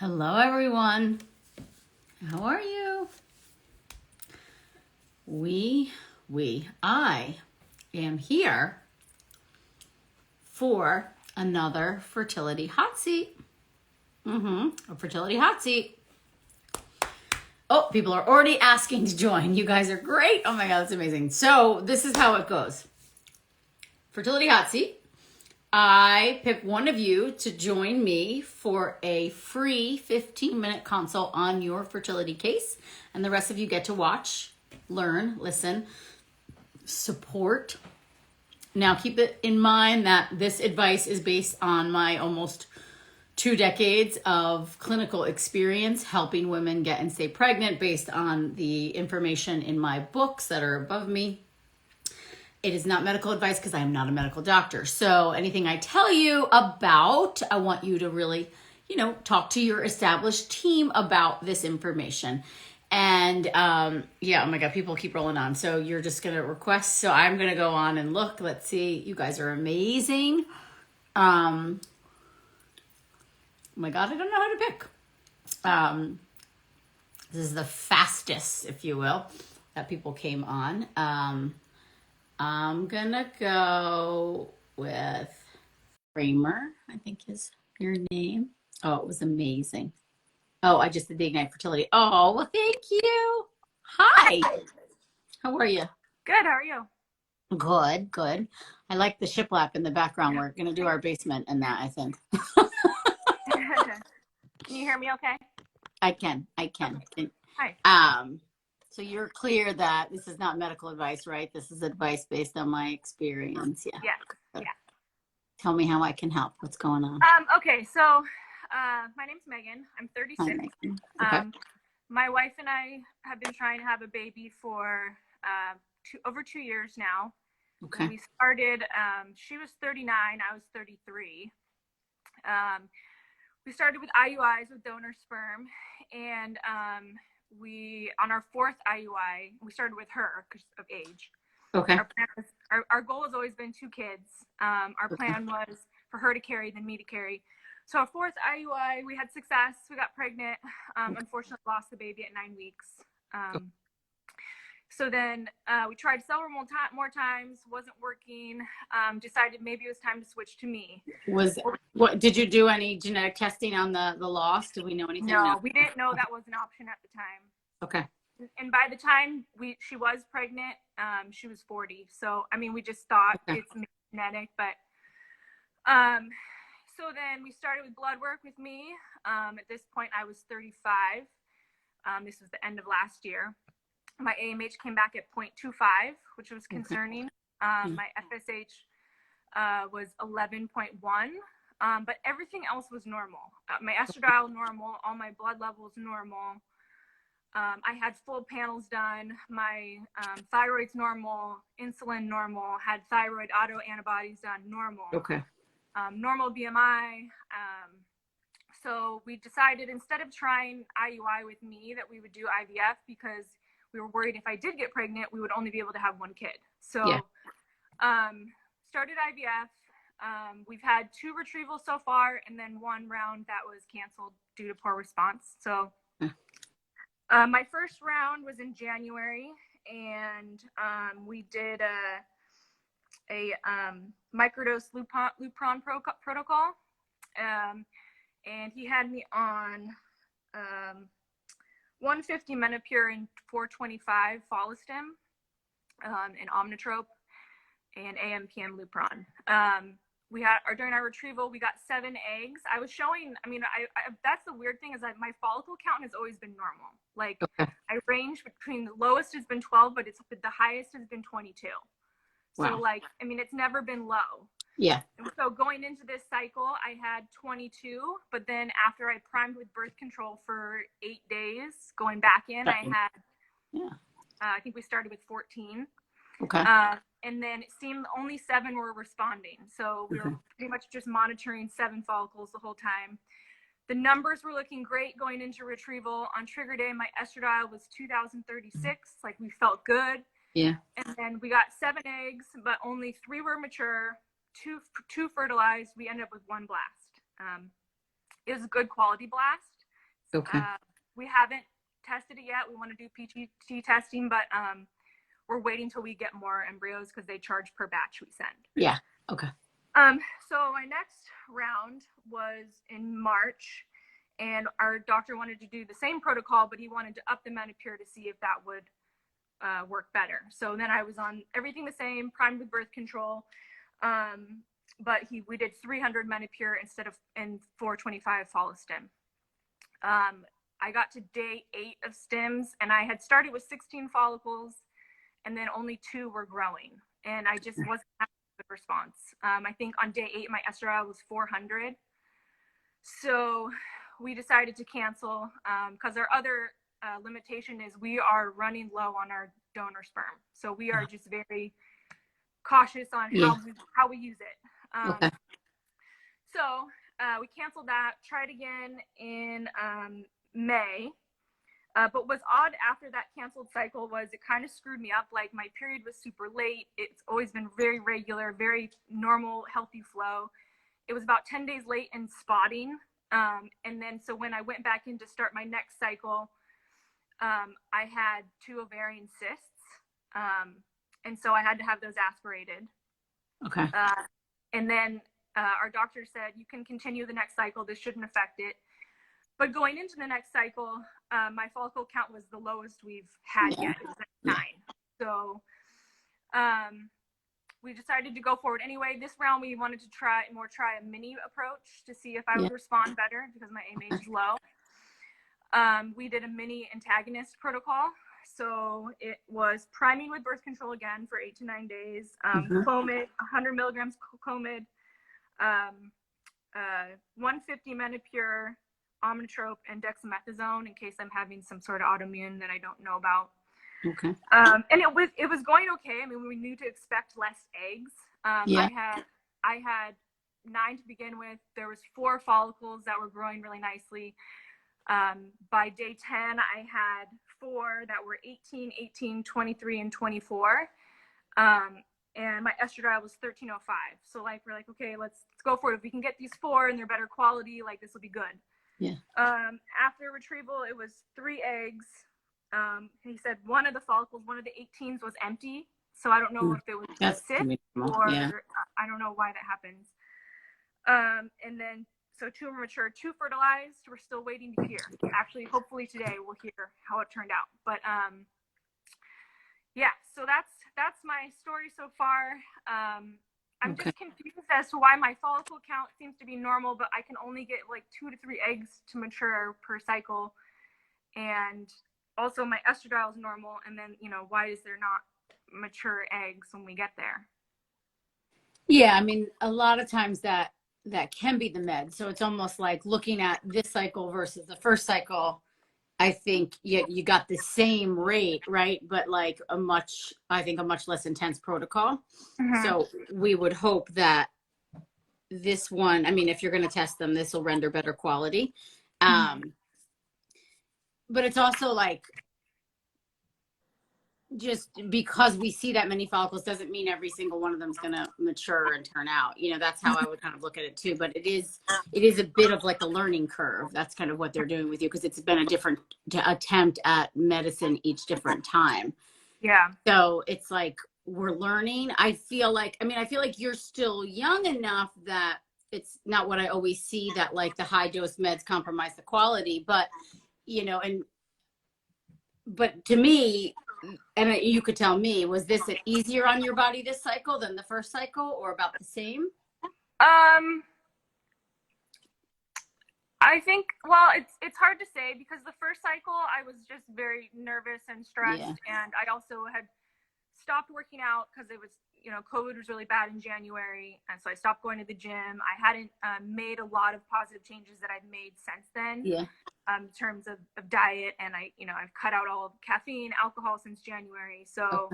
Hello, everyone. How are you? I am here for another Fertility Hot Seat. A Fertility Hot Seat. Oh, people are already asking to join. You guys are great. Oh my God, that's amazing. So this is how it goes. Fertility Hot Seat. I pick one of you to join me for a free 15-minute consult on your fertility case. And the rest of you get to watch, learn, listen, support. Now, keep it in mind that this advice is based on my almost 2 decades of clinical experience helping women get and stay pregnant based on the information in my books that are above me. It is not medical advice because I am not a medical doctor. So anything I tell you about, I want you to really, talk to your established team about this information. And oh my God, people keep rolling on. So you're just going to request. So I'm going to go on and look. Let's see. You guys are amazing. Oh my God, I don't know how to pick. This is the fastest, if you will, that people came on. I'm gonna go with Kramer, I think is your name. Oh, it was amazing. Oh, I just did the Ignite Fertility. Oh, well, thank you. Hi. How are you? Good. How are you? Good, good. I like the shiplap in the background. We're gonna do our basement and that, I think. Can you hear me okay? I can. Okay. Hi. So you're clear that this is not medical advice, right? This is advice based on my experience. Yeah. Yeah. So tell me how I can help. What's going on? Okay. So, my name's Megan. I'm 36. Hi, Megan. Okay. My wife and I have been trying to have a baby for over 2 years now. Okay. We started. She was 39. I was 33. We started with IUIs with donor sperm, and we on our 4th IUI, we started with her because of age. Okay. Our goal has always been 2 kids. Our plan was for her to carry, then me to carry. So our 4th IUI, we had success. We got pregnant. Unfortunately, lost the baby at 9 weeks. So then we tried several more times. Wasn't working. Decided maybe it was time to switch to me. What did you do any genetic testing on the loss? Do we know anything? No, we didn't know that was an option at the time. Okay. And by the time she was pregnant, she was 40. So I mean, we just thought it's genetic, but so then we started with blood work with me. At this point, I was 35. This was the end of last year. My AMH came back at 0.25, which was concerning. My FSH was 11.1, but everything else was normal. My estradiol normal, all my blood levels normal. I had full panels done. My thyroid's normal, insulin normal, had thyroid autoantibodies done normal. Okay. Normal BMI. So we decided instead of trying IUI with me that we would do IVF because we were worried if I did get pregnant, we would only be able to have 1 kid. So started IVF. We've had 2 retrievals so far, and then 1 round that was canceled due to poor response. So my first round was in January, and we did a microdose Lupron protocol. And he had me on 150 Menopur and 425 Follistim, and Omnitrope, and AM/PM Lupron. During our retrieval, we got 7 eggs. I was showing, that's the weird thing is that my follicle count has always been normal. Like I range between the lowest has been 12, but the highest has been 22. Wow. So it's never been low. Yeah. And so going into this cycle, I had 22, but then after I primed with birth control for 8 days, going back in, I had, I think we started with 14. Okay. And then it seemed only 7 were responding. So we were pretty much just monitoring 7 follicles the whole time. The numbers were looking great going into retrieval. On trigger day, my estradiol was 2,036. Like we felt good. Yeah. And then we got 7 eggs, but only 3 were mature, two fertilized. We ended up with 1 blast. It was a good quality blast. Okay. We haven't tested it yet. We want to do PGT testing, but we're waiting till we get more embryos because they charge per batch we send. Yeah. Okay. So my next round was in March, and our doctor wanted to do the same protocol, but he wanted to up the Menopur to see if that would work better. So then I was on everything the same, primed with birth control, but we did 300 Menopur instead of 425 Follistim. I got to day 8 of stims, and I had started with 16 follicles, and then only 2 were growing, and I just wasn't having a good response. I think on day 8 my estradiol was 400, so we decided to cancel because our other limitation is we are running low on our donor sperm, so we are just very cautious on how we use it. Okay. So we canceled that, tried again in May. But what's odd after that canceled cycle was it kind of screwed me up. Like, my period was super late. It's always been very regular, very normal, healthy flow. It was about 10 days late in spotting. And then so when I went back in to start my next cycle, I had 2 ovarian cysts. And so I had to have those aspirated. Okay. And then our doctor said, you can continue the next cycle. This shouldn't affect it. But going into the next cycle, my follicle count was the lowest we've had yet. It was at 9. So we decided to go forward anyway. This round, we wanted to try a mini approach to see if I would respond better because my Aimee is low. We did a mini antagonist protocol. So it was priming with birth control again for 8 to 9 days, Clomid, 100 milligrams Clomid, 150 Menopur, Omnitrope, and dexamethasone in case I'm having some sort of autoimmune that I don't know about. Okay. And it was going okay. I mean, we knew to expect less eggs. I had 9 to begin with. There was 4 follicles that were growing really nicely. By day 10, I had 4 that were 18, 18, 23, and 24. And my estradiol was 1305. So like, we're like, okay, let's go for it. If we can get these 4 and they're better quality, like, this will be good. Yeah. After retrieval, it was 3 eggs. He said one of the follicles, one of the 18s was empty. So I don't know if it was a cyst or I don't know why that happens. And then, so 2 were mature, 2 fertilized. We're still waiting to hear. Actually, hopefully today we'll hear how it turned out. But yeah, so that's my story so far. I'm just confused as to why my follicle count seems to be normal, but I can only get like 2 to 3 eggs to mature per cycle. And also my estradiol is normal. And then, why is there not mature eggs when we get there? Yeah, I mean, a lot of times that can be the med. So it's almost like looking at this cycle versus the first cycle. I think you got the same rate, right? But like a much less intense protocol. So we would hope that this one, I mean, if you're going to test them, this will render better quality. But it's also like, just because we see that many follicles doesn't mean every single one of them is going to mature and turn out. That's how I would kind of look at it too. But it is a bit of like a learning curve. That's kind of what they're doing with you, because it's been a different attempt at medicine each different time. Yeah. So it's like we're learning. I feel like you're still young enough that it's not what I always see, that like the high dose meds compromise the quality. But, but to me, and you could tell me, was this easier on your body this cycle than the first cycle, or about the same? I think, well, it's hard to say, because the first cycle I was just very nervous and stressed, and I also had stopped working out because it was, COVID was really bad in January, and so I stopped going to the gym. I hadn't made a lot of positive changes that I've made since then. In terms of diet, and I've cut out all caffeine, alcohol since January. So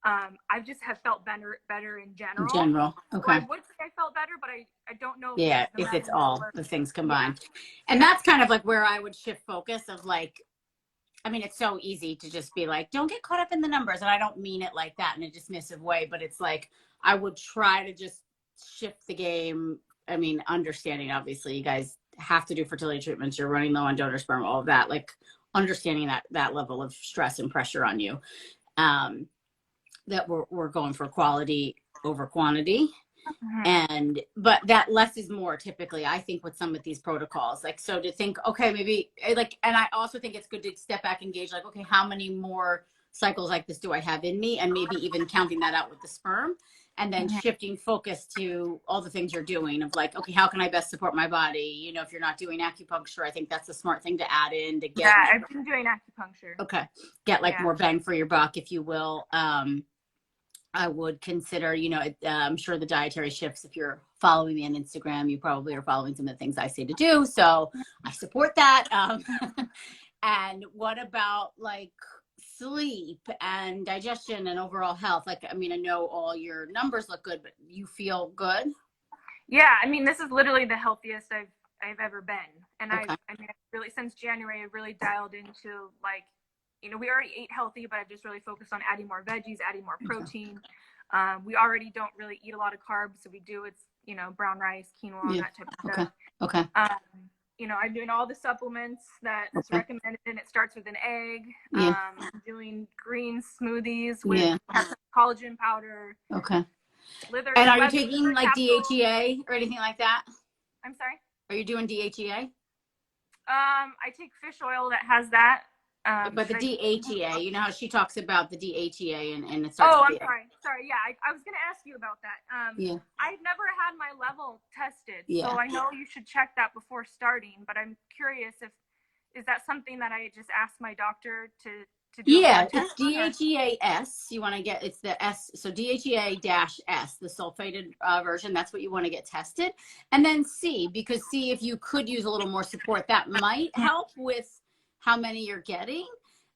I just have felt better in general. Okay. So I would say I felt better, but I don't know. If it's all the things combined. And that's kind of like where I would shift focus of like, I mean, it's so easy to just be like, don't get caught up in the numbers. And I don't mean it like that in a dismissive way, but it's like, I would try to just shift the game. I mean, understanding, obviously, you guys have to do fertility treatments, you're running low on donor sperm, all of that, like understanding that level of stress and pressure on you, that we're going for quality over quantity. But that less is more typically, I think, with some of these protocols. Like, so to think, okay, maybe like, and I also think it's good to step back and gauge, like, okay, how many more cycles like this do I have in me? And maybe even counting that out with the sperm, and then shifting focus to all the things you're doing of like, okay, how can I best support my body? You know, if you're not doing acupuncture, I think that's a smart thing to add in to get. Yeah, I've been doing acupuncture. Okay. Get like more bang for your buck, if you will. I would consider, you know, I'm sure the dietary shifts, if you're following me on Instagram, you probably are following some of the things I say to do. So I support that. And what about like sleep and digestion and overall health? Like, I mean, I know all your numbers look good, but you feel good? Yeah, I mean, this is literally the healthiest I've ever been. And Okay. I mean, really, since January, I've really dialed into, like, you know, we already ate healthy, but I've just really focused on adding more veggies, adding more protein. We already don't really eat a lot of carbs. So we do, it's, you know, brown rice, quinoa, that type of stuff. Okay. You know, I'm doing all the supplements that's recommended, and it starts with an egg. I'm doing green smoothies with collagen powder. Okay. And are you taking like DHEA or anything like that? I'm sorry? Are you doing DHEA? I take fish oil that has that. But the DHEA, you know how she talks about the DHEA and it starts. Oh, I'm sorry. Yeah, I was going to ask you about that. I've never had my level tested, so I know you should check that before starting. But I'm curious is that something that I just ask my doctor to do? Yeah, it's DHEA-S. You want to get, it's the S, so DHEA-S, the sulfated version. That's what you want to get tested. And then C, because C, if you could use a little more support, that might help with how many you're getting.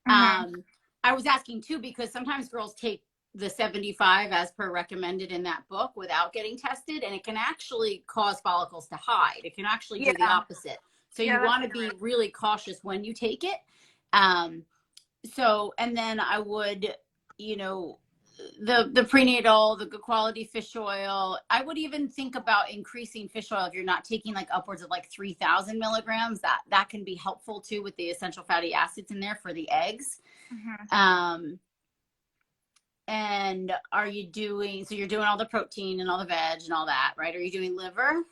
I was asking too, because sometimes girls take the 75 as per recommended in that book without getting tested, and it can actually cause follicles to hide. It can actually do the opposite. So you want to be really cautious when you take it. So, and then I would, you know, the prenatal, the good quality fish oil. I would even think about increasing fish oil if you're not taking like upwards of like 3,000 milligrams. That can be helpful too with the essential fatty acids in there for the eggs. And are you doing, so you're doing all the protein and all the veg and all that, right? Are you doing liver?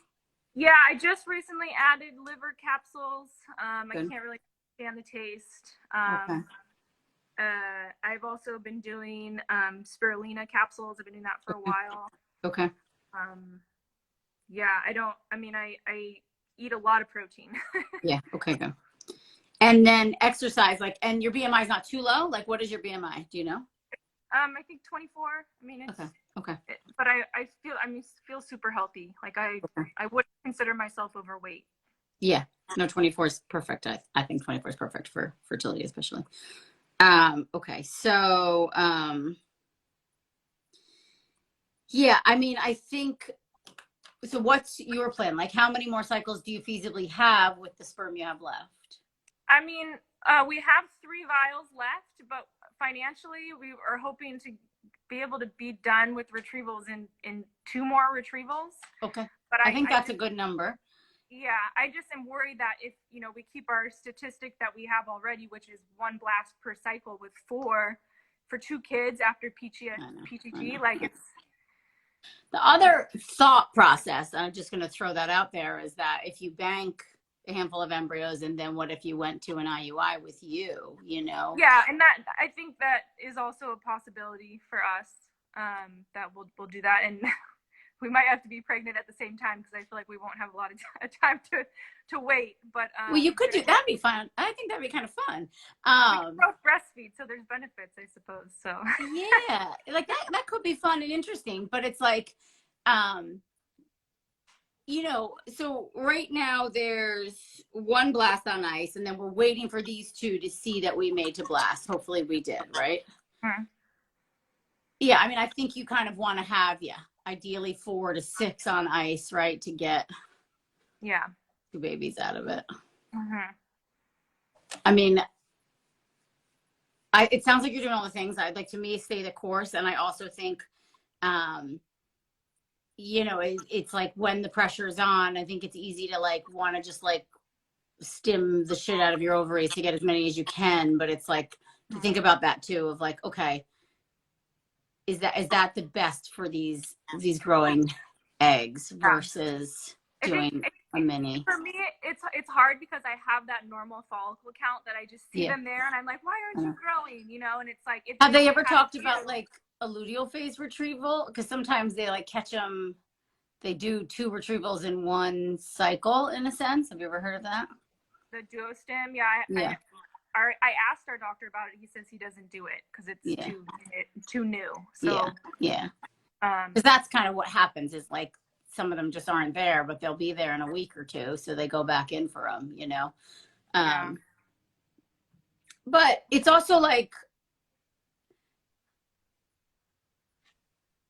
Yeah, I just recently added liver capsules. I can't really stand the taste. I've also been doing spirulina capsules. I've been doing that for a while. Okay. I eat a lot of protein. Yeah. Okay, good. And then exercise, like, and your BMI is not too low? Like, what is your BMI? Do you know? I think 24. I mean, it's okay. But I feel super healthy. Like I wouldn't consider myself overweight. Yeah. No, 24 is perfect. I think 24 is perfect for fertility, especially. Okay. So, yeah, I mean, I think, so what's your plan? Like, how many more cycles do you feasibly have with the sperm you have left? I mean, we have 3 vials left, but financially we are hoping to be able to be done with retrievals in 2 more retrievals. Okay. But I think that's a good number. Yeah, I just am worried that if, you know, we keep our statistic that we have already, which is 1 blast per cycle with 4 for 2 kids after PTG, like it's. The other thought process, I'm just going to throw that out there, is that if you bank a handful of embryos, and then what if you went to an IUI with you, you know? Yeah, and that, I think that is also a possibility for us, that we'll do that. And we might have to be pregnant at the same time, because I feel like we won't have a lot of time to wait. But well, you could do that'd be fun. I think that'd be kind of fun. We can both breastfeed, so there's benefits, I suppose. So yeah, like that could be fun and interesting. But it's like, you know, so right now there's 1 blast on ice, and then we're waiting for these 2 to see that we made to blast. Hopefully we did, right? Yeah, I mean, I think you kind of want to have, ideally 4 to 6 on ice, right, to get 2 babies out of it. I mean, it sounds like you're doing all the things. I'd like, to me, stay the course. And I also think you know, it's like when the pressure's on, I think it's easy to like want to just like stim the shit out of your ovaries to get as many as you can. But it's like to think about that too, of like, okay, is that the best for these growing eggs Yeah. versus I think doing a mini? for me, it's hard because I have that normal follicle count that I just see Yeah. them there, and I'm like, why aren't you growing? You know, and it's like if Have they only ever had a talked few. about like a luteal phase retrieval? Because sometimes they like catch them. They do 2 retrievals in one cycle, in a sense. Have you ever heard of that? The duostem, yeah, Yeah. I asked our doctor about it. He says he doesn't do it because it's Yeah. too new. Yeah. So Yeah. Because that's kind of what happens is like some of them just aren't there, but they'll be there in a week or two. So they go back in for them, you know? yeah. But it's also like,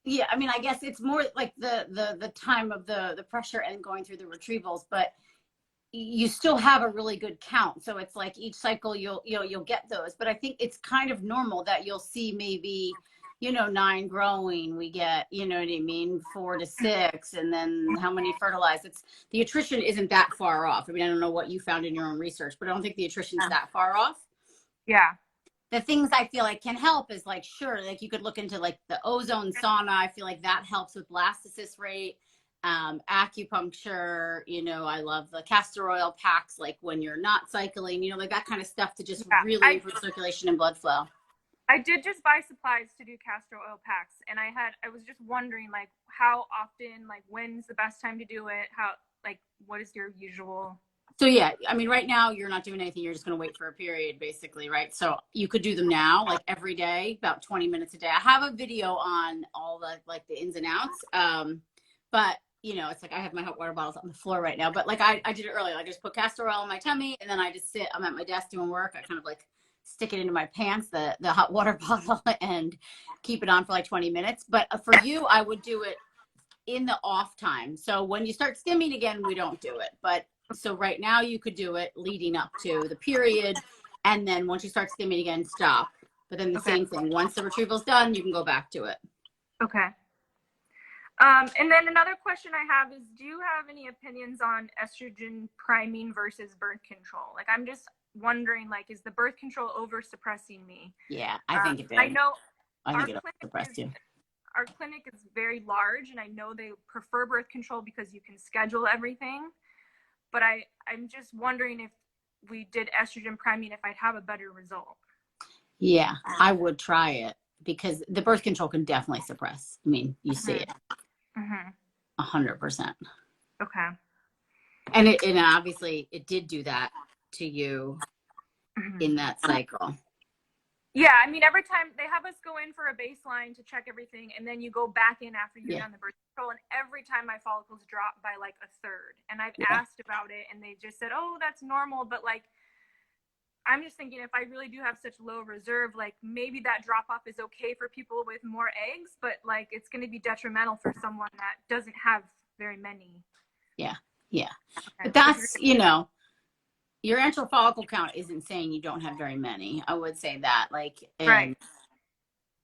yeah, I mean, I guess it's more like the time of the pressure and going through the retrievals, but you still have a really good count. So it's like each cycle you'll get those. But I think it's kind of normal that you'll see maybe, you know, 9 growing. We get, you know what I mean, 4 to 6, and then how many fertilized. It's the attrition isn't that far off. I mean, I don't know what you found in your own research, but I don't think the attrition's that far off. Yeah. The things I feel like can help is like, sure, like you could look into like the ozone sauna. I feel like that helps with blastocyst rate. Acupuncture, you know, I love the castor oil packs, like when you're not cycling, you know, like that kind of stuff to just really improve circulation and blood flow. I did just buy supplies to do castor oil packs, and I was just wondering like how often, like when's the best time to do it? How, like, what is your usual? So yeah, I mean, right now you're not doing anything. You're just going to wait for a period, basically, right? So you could do them now, like every day, about 20 minutes a day. I have a video on all the like the ins and outs. But you know, it's like I have my hot water bottles on the floor right now. But like I did it earlier. I just put castor oil on my tummy, and then I just sit. I'm at my desk doing work. I kind of like stick it into my pants, the hot water bottle, and keep it on for like 20 minutes. But for you, I would do it in the off time. So when you start stimming again, we don't do it. But so right now you could do it leading up to the period. And then once you start stimming again, stop. But then the same thing. Once the retrieval's done, you can go back to it. Okay. And then another question I have is, do you have any opinions on estrogen priming versus birth control? Like, I'm just wondering, like, is the birth control over suppressing me? Yeah, I think it did. I know I think it suppressed you. Our clinic is very large, and I know they prefer birth control because you can schedule everything. But I'm just wondering if we did estrogen priming, if I'd have a better result. Yeah, I would try it because the birth control can definitely suppress. I mean, you see it. 100%. Okay. And obviously it did do that to you in that cycle. Yeah, I mean, every time they have us go in for a baseline to check everything, and then you go back in after you're done the birth control, and every time my follicles drop by like a third. And I've asked about it, and they just said, oh, that's normal. But like, I'm just thinking, if I really do have such low reserve, like maybe that drop off is okay for people with more eggs, but like it's going to be detrimental for someone that doesn't have very many. Yeah. Yeah. Okay. But that's, you know, your antral follicle count isn't saying you don't have very many. I would say that, like, and,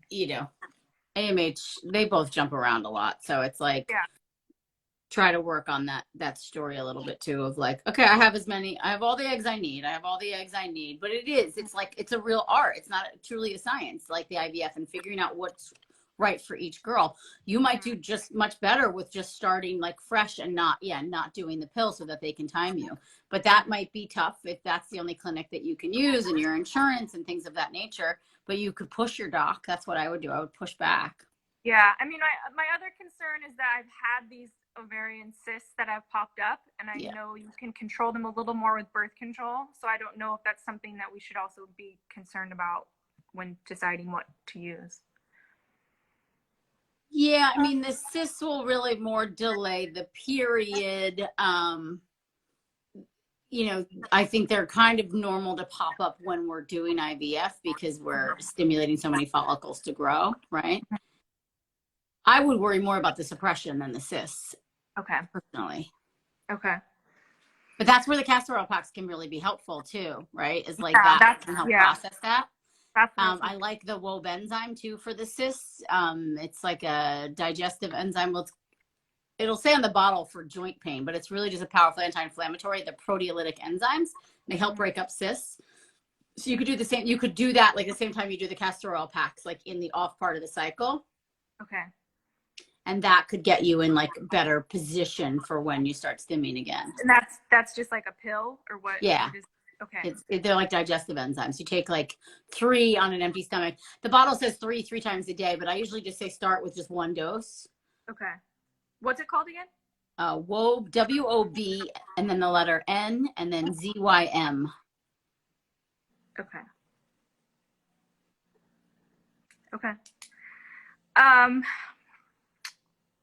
you know, AMH, they both jump around a lot. So it's like, try to work on that story a little bit too, of like, okay, I have all the eggs I need. But it's like, it's a real art. It's not truly a science like the IVF, and figuring out what's right for each girl. You might do just much better with just starting like fresh and not doing the pill so that they can time you. But that might be tough if that's the only clinic that you can use and your insurance and things of that nature. But you could push your doc. That's what I would do. I would push back. Yeah. I mean, my other concern is that I've had these ovarian cysts that have popped up, and I know you can control them a little more with birth control. So I don't know if that's something that we should also be concerned about when deciding what to use. Yeah, I mean, the cysts will really more delay the period. You know, I think they're kind of normal to pop up when we're doing IVF because we're stimulating so many follicles to grow, right? I would worry more about the suppression than the cysts. Okay. Personally. Okay. But that's where the castor oil packs can really be helpful too, right? Is like that can help process that. I like the Raupp enzyme too for the cysts. It's like a digestive enzyme. Well, it'll say on the bottle for joint pain, but it's really just a powerful anti-inflammatory. The proteolytic enzymes, they help break up cysts. So you could do the same. You could do that like the same time you do the castor oil packs, like in the off part of the cycle. Okay. And that could get you in like better position for when you start stimming again. And that's just like a pill or what? Yeah. What is, okay. They're like digestive enzymes. You take like 3 on an empty stomach. The bottle says 3 times a day, but I usually just say start with just 1 dose. Okay. What's it called again? WOB, WOB, and then the letter N, and then ZYM. Okay. Okay.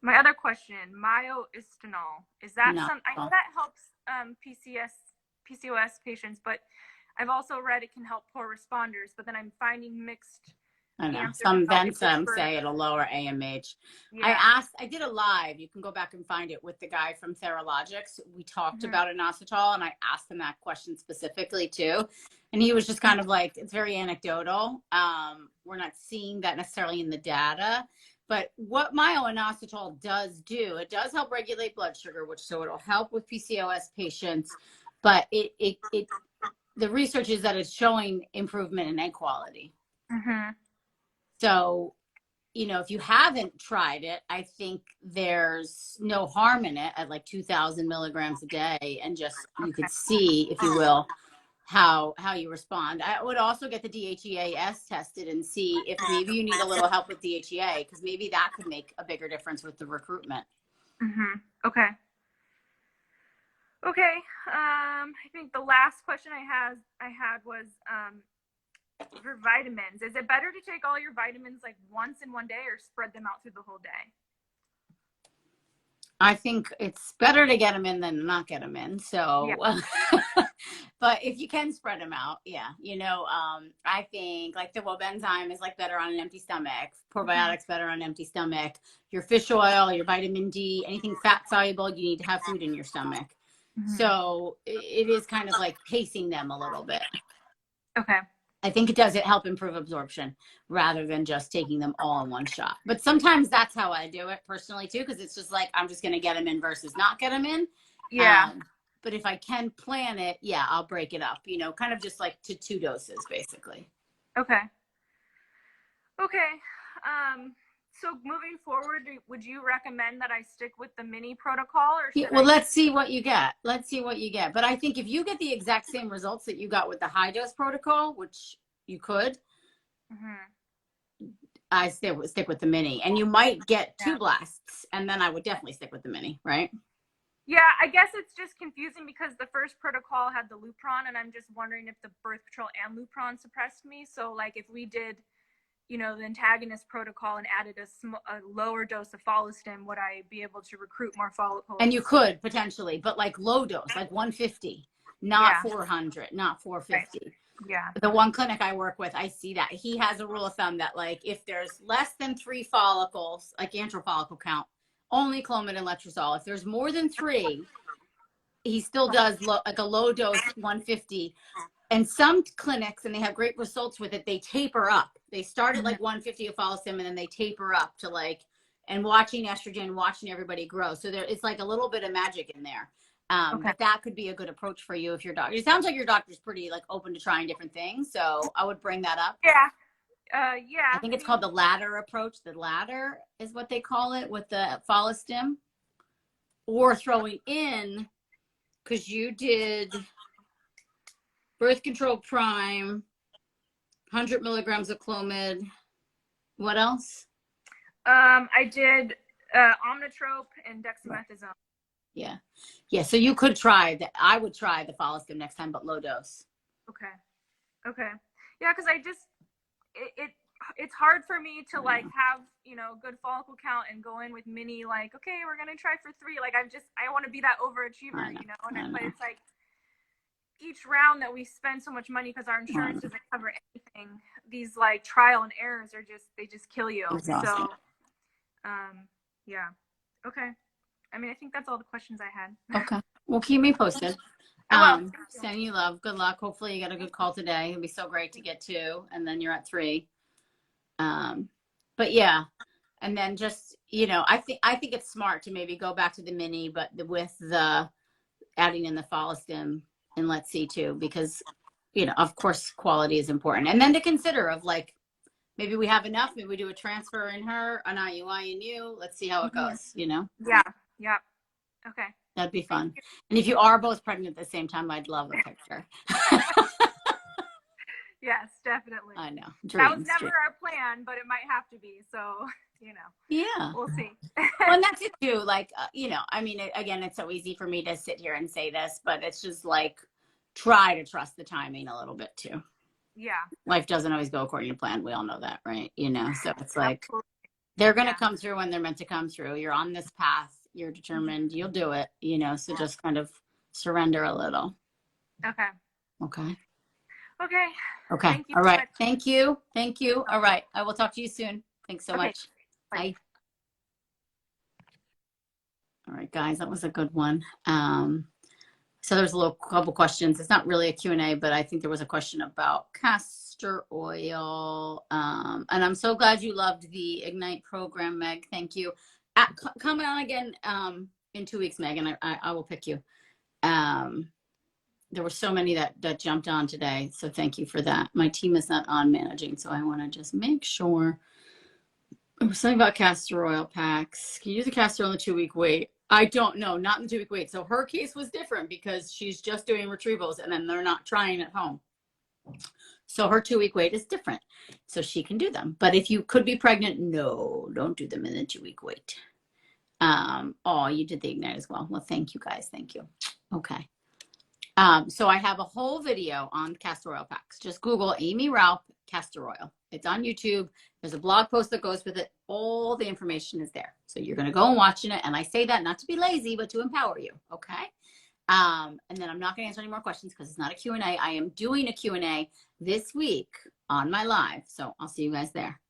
My other question, myoistanol, is that No. some? I know that helps PCOS patients, but I've also read it can help poor responders. But then I'm finding mixed. I know. Some say it'll lower AMH. Yeah. I did a live. You can go back and find it with the guy from Theralogics. We talked about inositol, and I asked him that question specifically too. And he was just kind of like, it's very anecdotal. We're not seeing that necessarily in the data. But what myo-inositol does do, it does help regulate blood sugar, so it'll help with PCOS patients. But the research is that it's showing improvement in egg quality. Mm-hmm. So, if you haven't tried it, I think there's no harm in it at like 2,000 milligrams a day, and just you could see, if you will, how you respond. I would also get the DHEAS tested and see if maybe you need a little help with DHEA, because maybe that could make a bigger difference with the recruitment. Mm-hmm. Okay. Okay. I think the last question I had was for vitamins. Is it better to take all your vitamins like once in one day or spread them out through the whole day? I think it's better to get them in than not get them in. So, yeah. But if you can spread them out, yeah. I think like the WOB enzyme is like better on an empty stomach. Probiotics better on an empty stomach. Your fish oil, your vitamin D, anything fat soluble, you need to have food in your stomach. So it is kind of like pacing them a little bit. Okay. I think it does help improve absorption rather than just taking them all in one shot. But sometimes that's how I do it personally too, because it's just like I'm just going to get them in versus not get them in. Yeah. But if I can plan it, yeah, I'll break it up, kind of just like to 2 doses basically. Okay. Okay. So moving forward, would you recommend that I stick with the mini protocol or let's see what you get. But I think if you get the exact same results that you got with the high dose protocol, which you could, I stick with the mini, and you might get 2 blasts, and then I would definitely stick with the mini, right? Yeah, I guess it's just confusing because the first protocol had the Lupron, and I'm just wondering if the birth control and Lupron suppressed me. So like if we did the antagonist protocol and added a lower dose of follistim, would I be able to recruit more follicles? And you could potentially, but like low dose, like 150, not 400, not 450. Right. Yeah. The one clinic I work with, I see that he has a rule of thumb that like if there's less than 3 follicles, like antral follicle count, only Clomid and letrozole. If there's more than 3, he still does like a low dose 150. And some clinics, and they have great results with it, they taper up. They start at like 150 of follistim, and then they taper up to like, and watching estrogen, watching everybody grow. So it's like a little bit of magic in there. But that could be a good approach for you if your doctor. It sounds like your doctor's pretty like open to trying different things. So I would bring that up. Yeah. I think it's called the ladder approach. The ladder is what they call it with the follistim, or throwing in, because you did birth control prime, 100 milligrams of Clomid. What else? I did omnitrope and dexamethasone. Yeah. So you could try that. I would try the follistim next time, but low dose. Okay. Yeah, because it's hard for me to like have good follicle count and go in with mini, like, okay, we're gonna try for 3. Like I want to be that overachiever, but it's like each round that we spend so much money because our insurance doesn't cover anything, these like trial and errors are just kill you. Exhausting. So yeah. Okay. I mean, I think that's all the questions I had. Okay. Well, keep me posted. Sending you love. Good luck. Hopefully you get a good call today. It'd be so great to get 2, and then you're at 3. But yeah, And then just, you know, I think it's smart to maybe go back to the mini, but with the adding in the follistim and L.C too, because, you know, of course, quality is important. And then to consider of like, maybe we have enough, maybe we do a transfer in her, an IUI in you. Let's see how it goes, you know? Yeah. Yeah. Okay. That'd be fun. And if you are both pregnant at the same time, I'd love a picture. Yes, definitely. I know. That was never our plan, but it might have to be. So, you know. Yeah. We'll see. Well, and that's it too. Like, you know, I mean, again, it's so easy for me to sit here and say this, but it's just like, try to trust the timing a little bit too. Yeah. Life doesn't always go according to plan. We all know that, right? You know, so it's like, they're going to come through when they're meant to come through. You're on this path. You're determined. You'll do it, you know, so just kind of surrender a little. Okay. Okay. Okay. Okay. Thank you All so right. much. Thank you. Thank you. All right. I will talk to you soon. Thanks so much. Bye. Bye. All right, guys, that was a good one. So there's a couple questions. It's not really a Q&A, but I think there was a question about castor oil. And I'm so glad you loved the Ignite program, Meg. Thank you. Come on again in 2 weeks, Meg, and I will pick you. There were so many that jumped on today, so thank you for that. My team is not on managing, so I want to just make sure. There was something about castor oil packs. Can you use the castor oil in the 2-week wait? I don't know, not in the 2-week wait. So her case was different because she's just doing retrievals and then they're not trying at home. So her 2-week wait is different. So she can do them. But if you could be pregnant, no, don't do them in the 2-week wait. Oh, you did the Ignite as well. Well, thank you guys. Thank you. Okay. So I have a whole video on castor oil packs. Just Google Aimee Raupp castor oil. It's on YouTube. There's a blog post that goes with it. All the information is there. So you're going to go and watch it. And I say that not to be lazy, but to empower you. Okay. And then I'm not going to answer any more questions because it's not a Q&A. I am doing a Q&A this week on my live. So I'll see you guys there.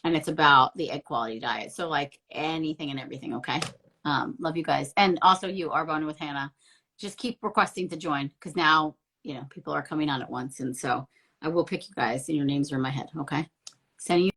And it's about the egg quality diet. So like anything and everything. Okay. Love you guys. And also you, Arbonne with Hannah. Just keep requesting to join because now, you know, people are coming on at once. And so I will pick you guys and your names are in my head. Okay. Sending you.